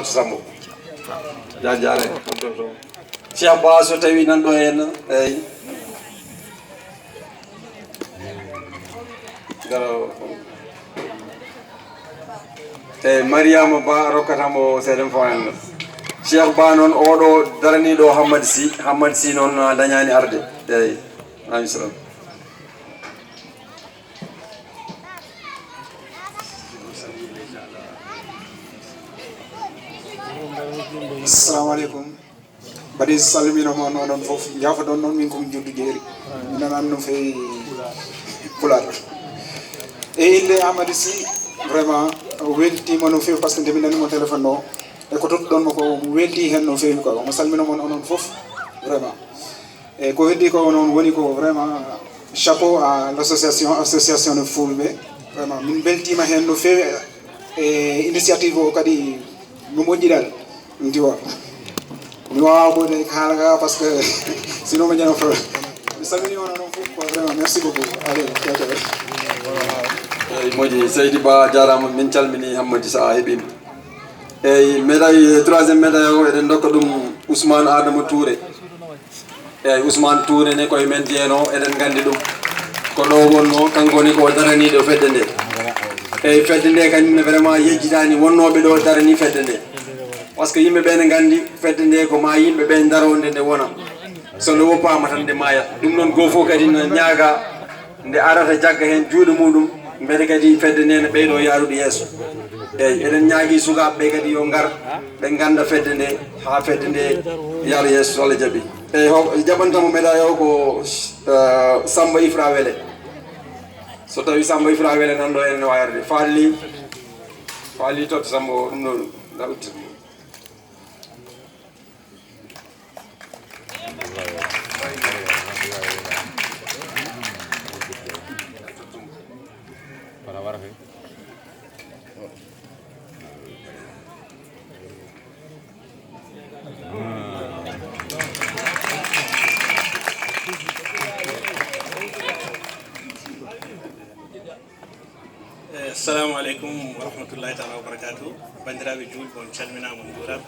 sambo jaajare Cheikh Ba so tawi nan ɗo henna eyyi garo eyyi Mariama Ba rokkatamo seeɗen fo henna Cheikh Ba noon oɗo daraniɗo Hammady Sy noon dañani arde eyyi alayhi salam. Assalamu alaikum. Badi salmino mon onon fof jaafa don non min ko joddu jeeri min nan no fe pular e inde Hammady Sy vraiment welti mo no fe parce que de min nani mo téléphone no e ko tot don mako welti hen no fe ko mo salmino mon onon fof vraiment e ko heddi ko non woni ko vraiment chapeau à l'association de Fulbe vraiment min beltima hen no fe e initiative o kadi no moƴƴi dal ndiwa mi wawa bode kalaga parce que sinon ma ñano problème mi salmini on non fof ko vraiment merci beaucoup allez eyyi moƴƴi Seydi Ba jarama min calmini Hammady sa heeɓima eyyi médaille troisiéme médaille o eɗen dokka ɗum Ousmane Adama Touré eyyi Ousmane Touré ne koye men jeeno eɗen gandi ɗum ko ɗo wonno kanko woni ko daraniɗo fedde nde eyyi fedde nde kañumne vraiment yejjitani wonnoɓe ɗo darani fedde nde par ce que yimɓe ɓe ne gandi fedde nde ko ma yimɓe ɓe daronde nde wona so nde woppama tan nde mayat ɗum noon goto fof kadi ne ñaaga nde arata jagga hen juuɗe muɗum beele kadi fedde nde ne ɓeyɗo yaarude yeeso eyyi eɗen ñaagui sukaɓeɓe kadi yo gar ɓe ganda fedde nde ha fedde nde yaara yeeso so Allah jaaɓi eyyi jaɓantamo médaille o ko Samba Ifra Wele so tawi Samba Ifra Wele nan ɗo ene wayarde faali totte Sambo ɗum ɗo daɓɓita Assalamu alaikum wa rahmatullahi ta'ala wa barakatuh. Bandiraɓe julɓe on calminama on juurama